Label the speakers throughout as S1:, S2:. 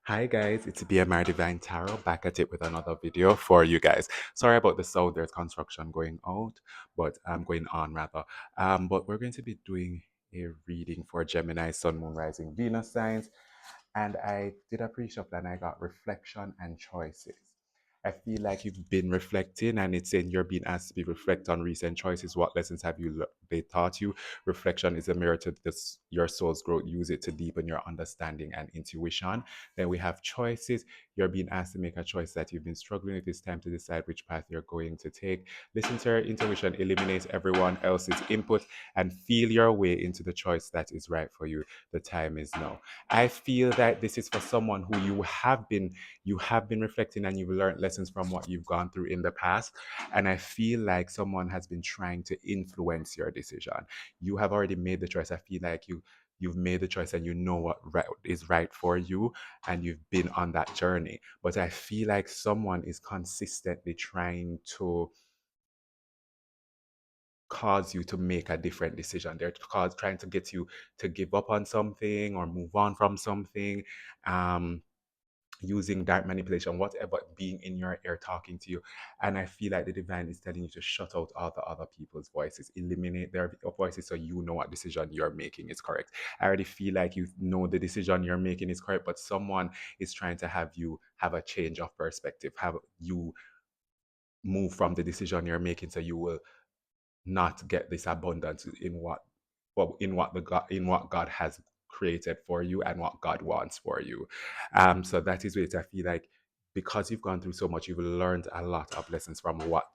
S1: Hi guys, it's BMR Divine Tarot back at it with another video for you guys. Sorry about the sound, there's construction going out, but going on rather. But we're going to be doing a reading for Gemini, Sun, Moon, Rising, Venus signs, and I did a pre-shuffle and I got reflection and choices. I feel like you've been reflecting, and it's saying you're being asked to be reflect on recent choices. What lessons have they taught you? Reflection is a mirror to your soul's growth. Use it to deepen your understanding and intuition. Then we have choices. You're being asked to make a choice that you've been struggling with. It's time to decide which path you're going to take. Listen to your intuition, eliminate everyone else's input, and feel your way into the choice that is right for you. The time is now. I feel that this is for someone who you have been reflecting and you've learned lessons from what you've gone through in the past. And I feel like someone has been trying to influence your decision. You have already made the choice. I feel like you've made the choice and you know what is right for you, and you've been on that journey. But I feel like someone is consistently trying to cause you to make a different decision. They're trying to get you to give up on something or move on from something. Um, Using dark manipulation, whatever, being in your ear talking to you. And I feel like the divine is telling you to shut out all the other people's voices, eliminate their voices so you know what decision you're making is correct. I already feel like you know the decision you're making is correct, but someone is trying to have you have a change of perspective, have you move from the decision you're making so you will not get this abundance in what God has created for you and what God wants for you. So that is it. I feel like because you've gone through so much, you've learned a lot of lessons from what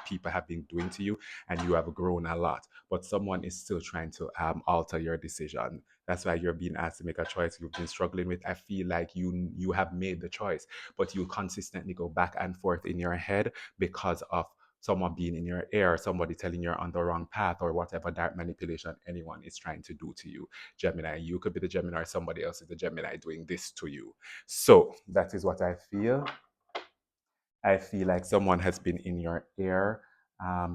S1: people have been doing to you, and you have grown a lot. But someone is still trying to alter your decision. That's why you're being asked to make a choice you've been struggling with. I feel like you have made the choice, but you consistently go back and forth in your head because of someone being in your ear, somebody telling you're on the wrong path, or whatever dark manipulation anyone is trying to do to you. Gemini, you could be the Gemini, or somebody else is the Gemini doing this to you. So that is what I feel. I feel like someone has been in your ear,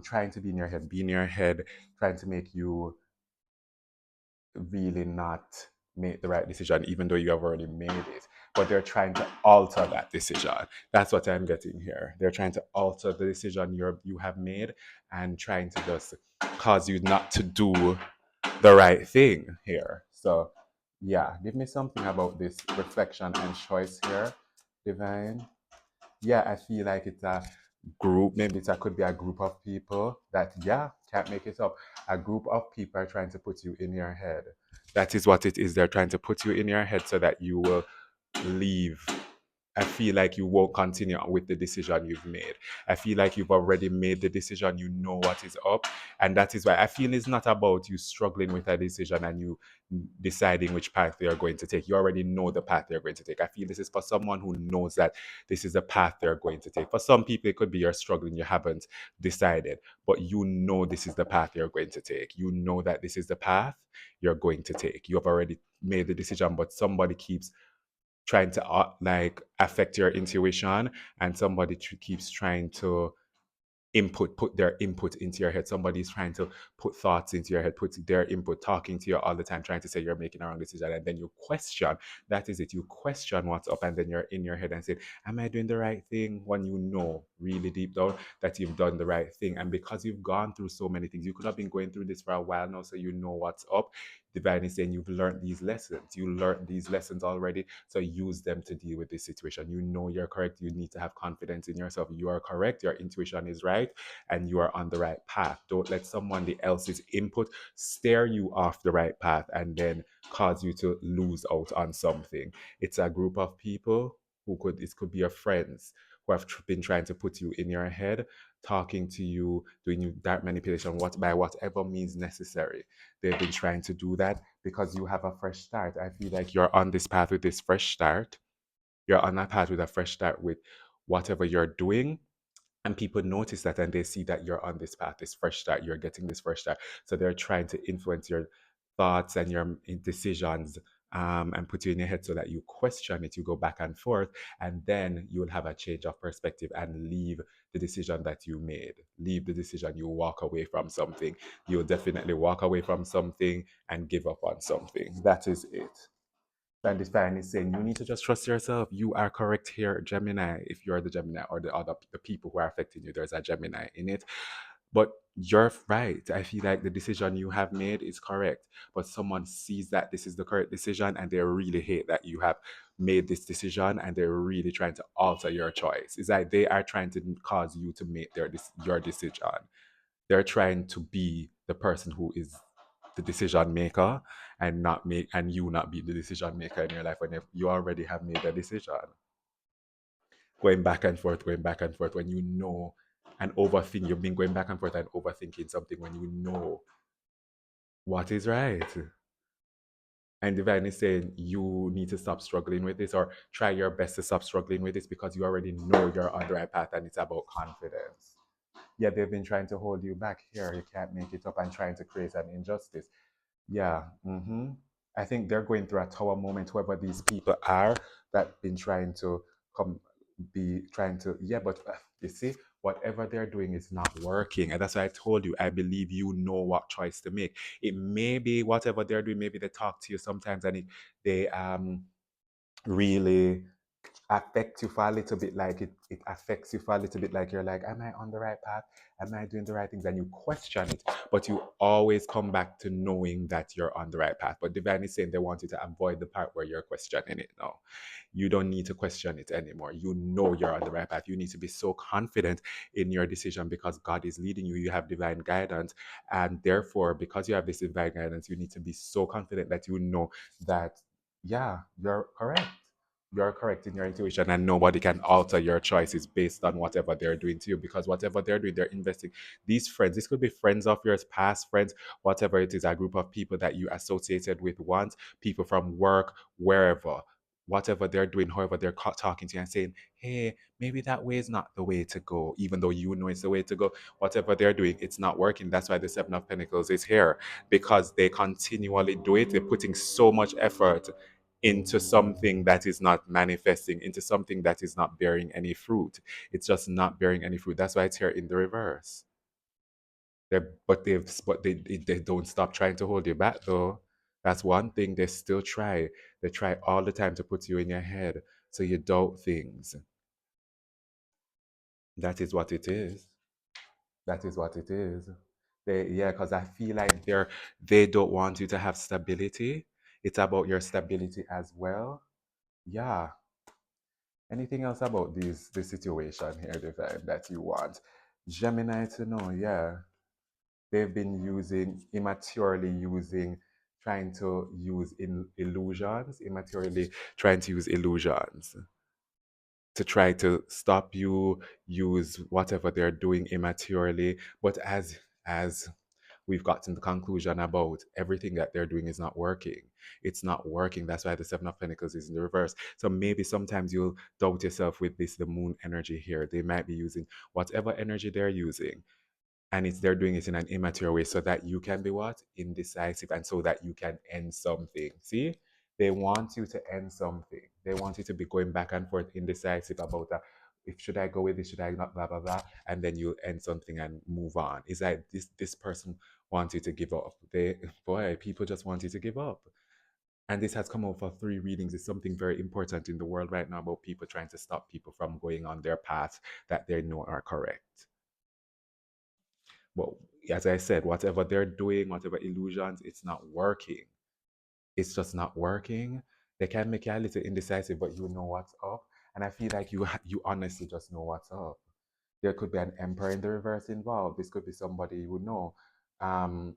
S1: trying to be in your head, trying to make you really not make the right decision, even though you have already made it. But they're trying to alter that decision. That's what I'm getting here. They're trying to alter the decision you have made and trying to just cause you not to do the right thing here. So, yeah, give me something about this reflection and choice here, Divine. Yeah, I feel like it's a group. Maybe could be a group of people that, yeah, can't make it up. A group of people are trying to put you in your head. That is what it is. They're trying to put you in your head so that you will leave. I feel like you won't continue with the decision you've made. I feel like you've already made the decision, you know what is up. And that is why I feel it's not about you struggling with a decision and you deciding which path you're going to take. You already know the path you're going to take. I feel this is for someone who knows that this is the path they're going to take. For some people, it could be you're struggling, you haven't decided, but you know this is the path you're going to take. You know that this is the path you're going to take. You have already made the decision, but somebody keeps trying to like affect your intuition, and somebody keeps trying to put their input into your head. Somebody's trying to put thoughts into your head, put their input, talking to you all the time, trying to say you're making a wrong decision, and then you question. That is it. You question what's up, and then you're in your head and say, am I doing the right thing? When you know really deep down that you've done the right thing. And because you've gone through so many things, you could have been going through this for a while now, so you know what's up. Divine is saying you've learned these lessons. You learned these lessons already, so use them to deal with this situation. You know you're correct. You need to have confidence in yourself. You are correct. Your intuition is right, and you are on the right path. Don't let someone else's input steer you off the right path and then cause you to lose out on something. It's a group of people it could be your friends who have been trying to put you in your head, talking to you, doing you that manipulation, by whatever means necessary. They've been trying to do that because you have a fresh start. I feel like you're on this path with this fresh start. You're on that path with a fresh start with whatever you're doing, and people notice that and they see that you're on this path, this fresh start, you're getting this fresh start. So they're trying to influence your thoughts and your decisions, and put you in your head so that you question it, you go back and forth, and then you will have a change of perspective and leave the decision that you made. Leave the decision, you walk away from something. You'll definitely walk away from something and give up on something. That is it. And divine is saying you need to just trust yourself. You are correct here, Gemini. If you're the Gemini or the people who are affecting you, there's a Gemini in it. But you're right. I feel like the decision you have made is correct. But someone sees that this is the correct decision and they really hate that you have made this decision and they're really trying to alter your choice. It's like they are trying to cause you to make your decision. They're trying to be the person who is the decision maker and not make and you not be the decision maker in your life when you already have made a decision. Going back and forth when you know and overthink. You've been going back and forth and overthinking something when you know what is right. And divine is saying you need to stop struggling with this or try your best to stop struggling with this because you already know you're on the right path and it's about confidence. Yeah, they've been trying to hold you back here. You can't make it up and trying to create an injustice. Yeah. I think they're going through a tower moment, whoever these people are that been trying to come be trying to but you see, whatever they're doing is not working. And that's why I told you, I believe you know what choice to make. It may be whatever they're doing, maybe they talk to you sometimes and they really affect you for a little bit, like it affects you for a little bit, like you're like, am I on the right path, am I doing the right things, and you question it, but you always come back to knowing that you're on the right path. But divine is saying they want you to avoid the part where you're questioning it now. You don't need to question it anymore. You know you're on the right path. You need to be so confident in your decision because God is leading you. You have divine guidance, and therefore because you have this divine guidance, you need to be so confident that you know that yeah, you're correct in your intuition, and nobody can alter your choices based on whatever they're doing to you, because whatever they're doing, they're investing. These friends, this could be friends of yours, past friends, whatever it is, a group of people that you associated with once, people from work, wherever. Whatever they're doing, however they're talking to you and saying, hey, maybe that way is not the way to go, even though you know it's the way to go. Whatever they're doing, it's not working. That's why the Seven of Pentacles is here, because they continually do it. They're putting so much effort into something that is not manifesting, into something that is not bearing any fruit. It's just not bearing any fruit. That's why it's here in the reverse. They don't stop trying to hold you back though. That's one thing they still try. They try all the time to put you in your head so you doubt things. That is what it is. That is what it is. Because I feel like they don't want you to have stability. It's about your stability as well. Yeah. Anything else about this situation here, Divine, that you want Gemini to know? Yeah, they've been trying to use immaturely trying to use illusions to try to stop you, use whatever they're doing immaturely. But as we've gotten the conclusion about everything that they're doing is not working. It's not working. That's why the Seven of Pentacles is in the reverse. So maybe sometimes you'll doubt yourself with the moon energy here. They might be using whatever energy they're using, and they're doing it in an immature way so that you can be what, indecisive, and so that you can end something. See, they want you to end something. They want you to be going back and forth indecisive about that. If should I go with this, should I not, blah blah blah, and then you end something and move on. It's like this person wants you to give up. People just want you to give up. And this has come out for 3 readings. It's something very important in the world right now about people trying to stop people from going on their paths that they know are correct. But as I said, whatever they're doing, whatever illusions, it's not working. It's just not working. They can make you a little indecisive, but you know what's up. And I feel like you honestly just know what's up. There could be an emperor in the reverse involved. This could be somebody you know. Um,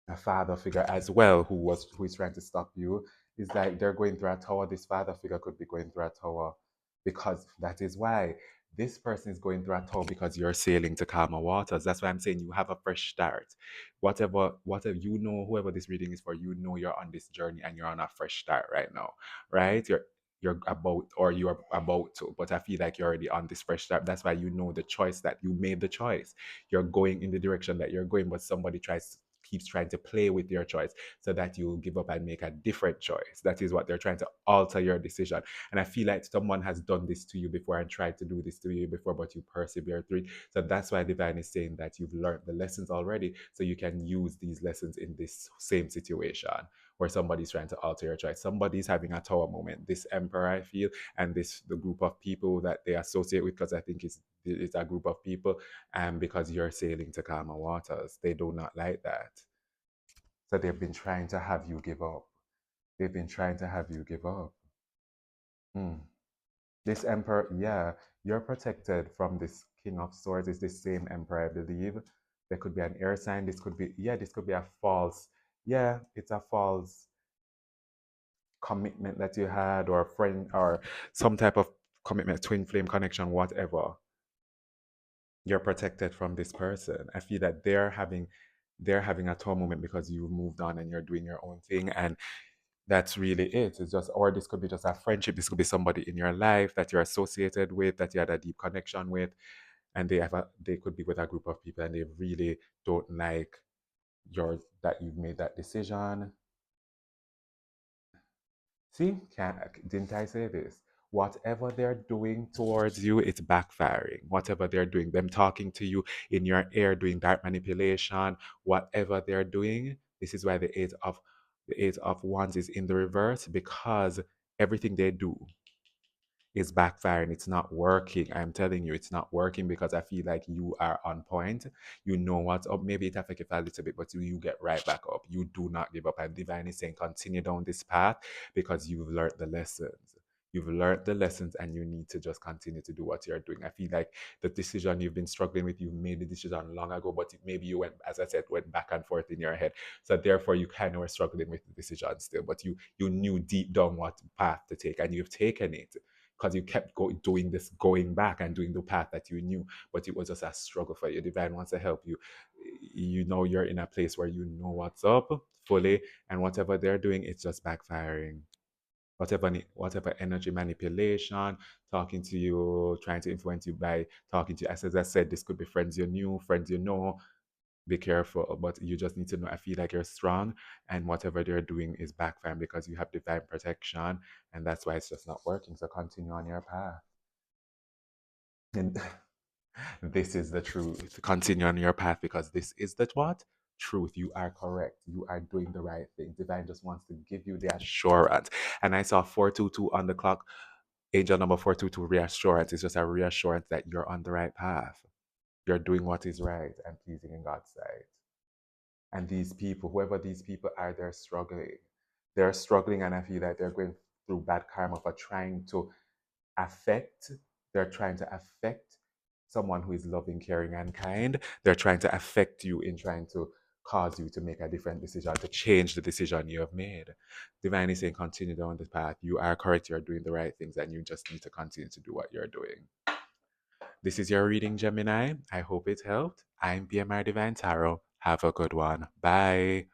S1: a father figure as well who is trying to stop you. Is like they're going through a tower. This father figure could be going through a tower because that is why this person is going through a tower, because you're sailing to calmer waters. That's why I'm saying you have a fresh start. Whatever you know, whoever this reading is for, you know you're on this journey and you're on a fresh start right now, right? You're about to, but I feel like you're already on this fresh start. That's why you know the choice that you made the choice. You're going in the direction that you're going, but somebody keeps trying to play with your choice so that you will give up and make a different choice. That is what they're trying to alter your decision. And I feel like someone has done this to you before and tried to do this to you before, but you persevere through it. So that's why Divine is saying that you've learned the lessons already, so you can use these lessons in this same situation where somebody's trying to alter your choice. Somebody's having a tower moment. This emperor, I feel, and this the group of people that they associate with, because I think it's a group of people, and because you're sailing to calmer waters, they do not like that. So they've been trying to have you give up. They've been trying to have you give up. Mm. This emperor, yeah, you're protected from this king of swords. Is this same emperor, I believe. There could be an air sign. This could be, yeah, this could be a false, yeah, it's a false commitment that you had, or a friend, or some type of commitment, twin flame connection, whatever. You're protected from this person. I feel that they're having a tough moment because you moved on and you're doing your own thing, and that's really it. It's just, or this could be just a friendship. This could be somebody in your life that you're associated with, that you had a deep connection with, and they could be with a group of people and they really don't like that you've made that decision. See, didn't I say this? Whatever they're doing towards you, it's backfiring. Whatever they're doing, them talking to you in your ear, doing dark manipulation, whatever they're doing, this is why the eight of wands is in the reverse, because everything they do is backfiring. It's not working. I'm telling you, it's not working, because I feel like you are on point. You know what's up. Maybe it affects you a little bit, but you get right back up. You do not give up. And divine is saying, continue down this path, because you've learned the lessons. You've learned the lessons, and you need to just continue to do what you're doing. I feel like the decision you've been struggling with, you made the decision long ago, but maybe you went, as I said, went back and forth in your head. So therefore, you kind of were struggling with the decision still, but you knew deep down what path to take, and you've taken it, because you kept doing this, going back and doing the path that you knew, but it was just a struggle for you. Divine wants to help you. You know, you're in a place where you know what's up fully, and whatever they're doing, it's just backfiring. Whatever energy manipulation, talking to you, trying to influence you by talking to you. As I said, this could be friends you knew, friends you know. Be careful, but you just need to know. I feel like you're strong, and whatever they're doing is backfiring because you have divine protection, and that's why it's just not working. So continue on your path. And this is the truth. Continue on your path, because this is the what? Truth. You are correct. You are doing the right thing. Divine just wants to give you the assurance. And I saw 422 on the clock. Angel number 422, reassurance. It's just a reassurance that you're on the right path. You're doing what is right and pleasing in God's sight. And these people, whoever these people are, they're struggling. They're struggling, and I feel that they're going through bad karma for trying to affect, they're trying to affect someone who is loving, caring, and kind. They're trying to affect you in trying to cause you to make a different decision, to change the decision you have made. Divine is saying, continue down the path. You are correct. You're doing the right things, and you just need to continue to do what you're doing. This is your reading, Gemini. I hope it helped. I'm BMR Divine Tarot. Have a good one. Bye.